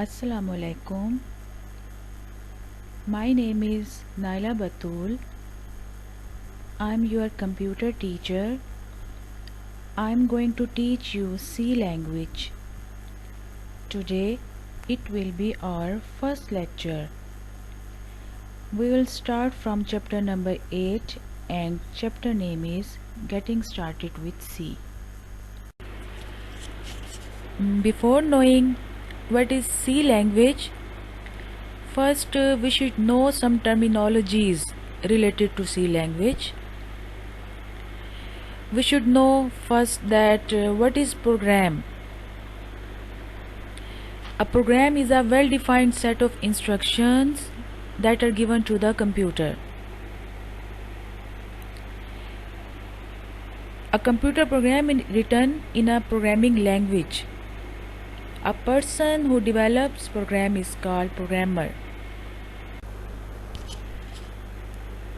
Assalamu alaikum. My name is Naila Batul. I'm your computer teacher. I'm going to teach you C language. Today it will be our first lecture. We will start from chapter number 8 and chapter name is Getting Started with C. Before knowing what is C language, first we should know some terminologies related to C language. We should know first that what is program. A program is a well-defined set of instructions that are given to the computer. A computer program is written in a programming language. A person who develops program is called programmer.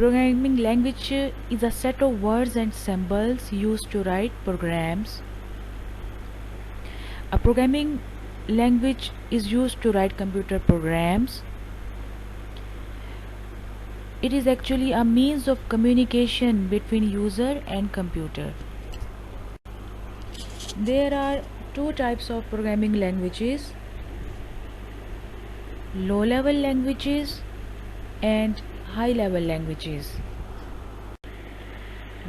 Programming language is a set of words and symbols used to write programs. A programming language is used to write computer programs. It is actually a means of communication between user and computer. There are two types of programming languages: low-level languages and high-level languages.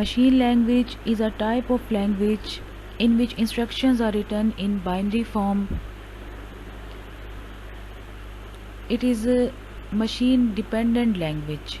Machine language is a type of language in which instructions are written in binary form. It is a machine dependent language.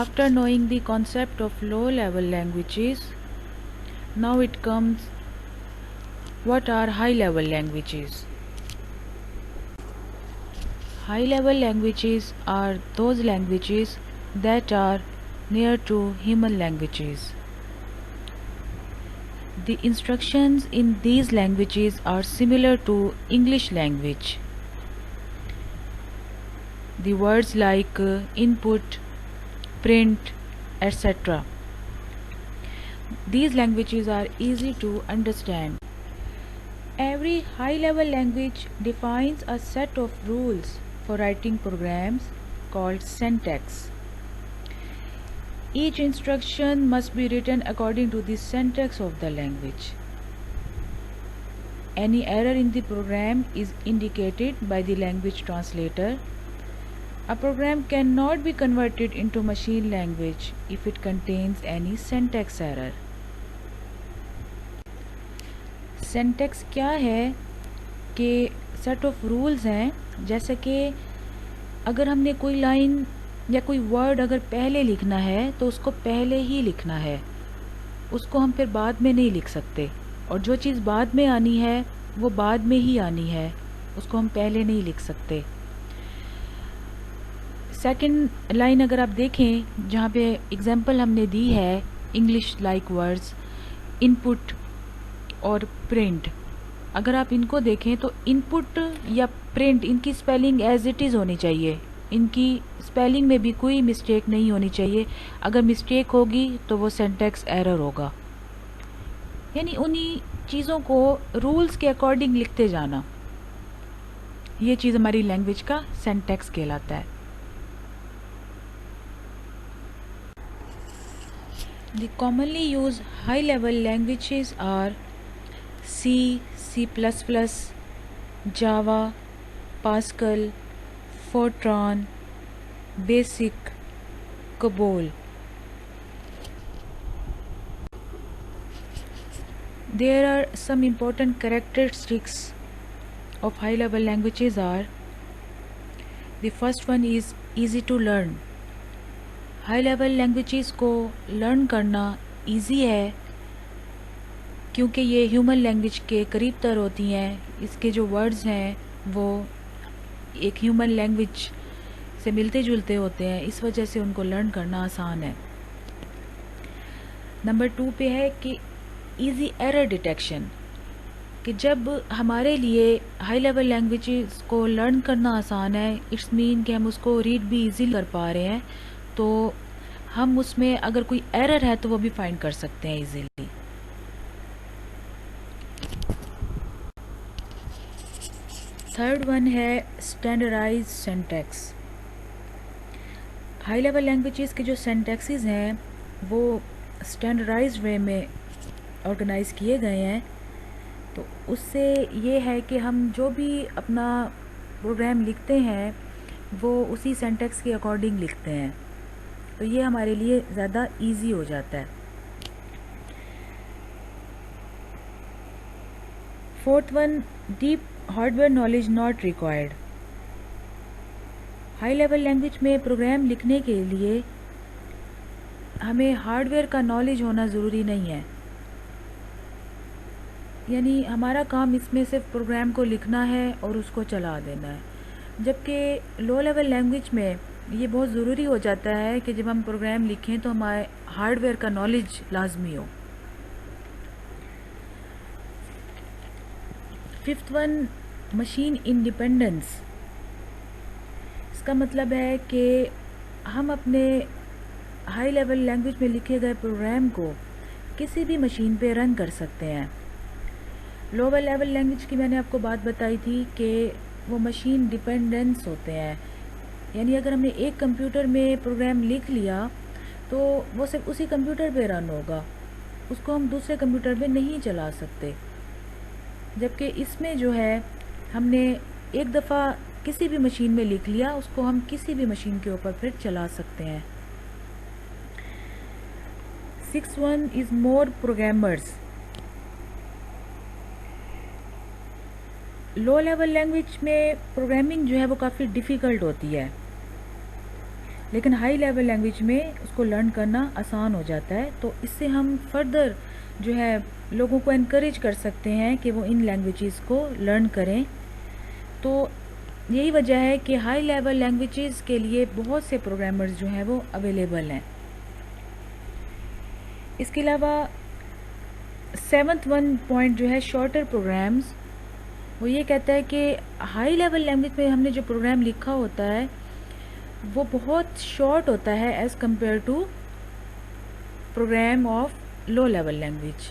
After knowing the concept of low-level languages, now it comes what are high-level languages. High-level languages are those languages that are near to human languages. The instructions in these languages are similar to English language. The words like input, print, etc. These languages are easy to understand. Every high-level language defines a set of rules for writing programs called syntax. Each instruction must be written according to the syntax of the language. Any error in the program is indicated by the language translator. A program cannot be converted into machine language if it contains any syntax error. Syntax کیا ہے کہ set of rules ہیں، جیسے کہ اگر ہم نے کوئی لائن یا کوئی ورڈ اگر پہلے لکھنا ہے تو اس کو پہلے ہی لکھنا ہے، اس کو ہم پھر بعد میں نہیں لکھ سکتے، اور جو چیز بعد میں آنی ہے وہ بعد میں ہی آنی ہے، اس کو ہم پہلے نہیں لکھ سکتے۔ سیکنڈ لائن اگر آپ دیکھیں جہاں پہ اگزامپل ہم نے دی ہے انگلش لائک ورڈز ان پٹ اور پرنٹ، اگر آپ ان کو دیکھیں تو ان پٹ یا پرنٹ ان کی سپیلنگ ایز اٹ از ہونی چاہیے، ان کی سپیلنگ میں بھی کوئی مسٹیک نہیں ہونی چاہیے، اگر مسٹیک ہوگی تو وہ سینٹیکس ایرر ہوگا، یعنی انہی چیزوں کو رولز کے اکارڈنگ لکھتے جانا، یہ چیز ہماری لینگویج کا سینٹیکس کہلاتا ہے۔ The commonly used high-level languages are C, C++, Java, Pascal, Fortran, Basic, COBOL. There are some important characteristics of high-level languages are: the first one is easy to learn. High level languages کو learn کرنا easy ہے کیونکہ یہ human language کے قریب تر ہوتی ہیں، اس کے جو ورڈز ہیں وہ ایک ہیومن لینگویج سے ملتے جلتے ہوتے ہیں، اس وجہ سے ان کو لرن کرنا آسان ہے۔ نمبر 2 پہ ہے کہ ایزی ایرر ڈیٹیکشن، کہ جب ہمارے لیے ہائی لیول لینگویجز کو لرن کرنا آسان ہے، اٹس مین کہ ہم اس کو ریڈ بھی ایزی کر پا رہے ہیں، تو ہم اس میں اگر کوئی ایرر ہے تو وہ بھی فائنڈ کر سکتے ہیں ایزیلی۔ تھرڈ ون ہے standardise syntax. High level languages کے جو سینٹیکسز ہیں وہ اسٹینڈرڈائزڈ وے میں آرگنائز کیے گئے ہیں، تو اس سے یہ ہے کہ ہم جو بھی اپنا پروگرام لکھتے ہیں وہ اسی سینٹیکس کے اکارڈنگ لکھتے ہیں، تو یہ ہمارے لیے زیادہ ایزی ہو جاتا ہے۔ Fourth one, deep hardware knowledge not required. High level language میں پروگرام لکھنے کے لیے ہمیں ہارڈ ویئر کا نالج ہونا ضروری نہیں ہے، یعنی ہمارا کام اس میں صرف پروگرام کو لکھنا ہے اور اس کو چلا دینا ہے، جبکہ لو لیول لینگویج میں یہ بہت ضروری ہو جاتا ہے کہ جب ہم پروگرام لکھیں تو ہمارے ہارڈ ویئر کا نالج لازمی ہو۔ Fifth one, machine independence. اس کا مطلب ہے کہ ہم اپنے ہائی لیول لینگویج میں لکھے گئے پروگرام کو کسی بھی مشین پہ رن کر سکتے ہیں۔ لوور لیول لینگویج کی میں نے آپ کو بات بتائی تھی کہ وہ مشین ڈیپینڈنس ہوتے ہیں، یعنی اگر ہم نے ایک کمپیوٹر میں پروگرام لکھ لیا تو وہ صرف اسی کمپیوٹر پہ رن ہوگا، اس کو ہم دوسرے کمپیوٹر پہ نہیں چلا سکتے، جبکہ اس میں جو ہے ہم نے ایک دفعہ کسی بھی مشین میں لکھ لیا، اس کو ہم کسی بھی مشین کے اوپر پھر چلا سکتے ہیں۔ 6 one is more programmers. Love level language میں پروگرامنگ جو ہے وہ کافی ڈیفیکلٹ ہوتی ہے، لیکن ہائی لیول لینگویج میں اس کو لرن کرنا آسان ہو جاتا ہے، تو اس سے ہم فردر جو ہے لوگوں کو انکریج کر سکتے ہیں کہ وہ ان لینگویجز کو لرن کریں۔ تو یہی وجہ ہے کہ ہائی لیول لینگویجز کے لیے بہت سے پروگرامرز جو ہیں وہ اویلیبل ہیں۔ اس کے علاوہ 7th ون پوائنٹ جو ہے شارٹر پروگرامز، وہ یہ کہتا ہے کہ ہائی لیول لینگویج میں ہم نے جو پروگرام لکھا ہوتا ہے وہ بہت شارٹ ہوتا ہے as compare to program of low level language.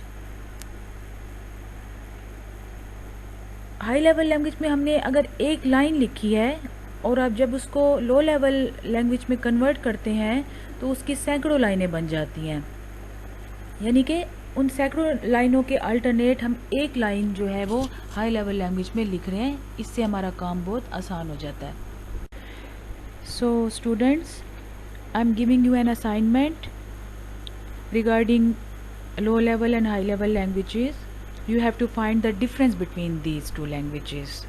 High level language میں ہم نے اگر ایک لائن لکھی ہے اور آپ جب اس کو لو لیول لینگویج میں کنورٹ کرتے ہیں تو اس کی سینکڑوں لائنیں بن جاتی ہیں، یعنی کہ ان سینکڑوں لائنوں کے الٹرنیٹ ہم ایک لائن جو ہے وہ ہائی لیول لینگویج میں لکھ رہے ہیں، اس سے ہمارا کام بہت آسان ہو جاتا ہے۔ So students, I'm giving you an assignment regarding low level and high level languages. you have to find the difference between these two languages.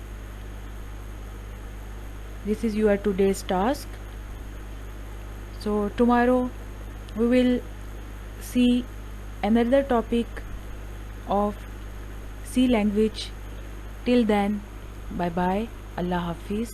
This is your today's task. So tomorrow we will see another topic of C language. Till then, bye bye, Allah Hafiz.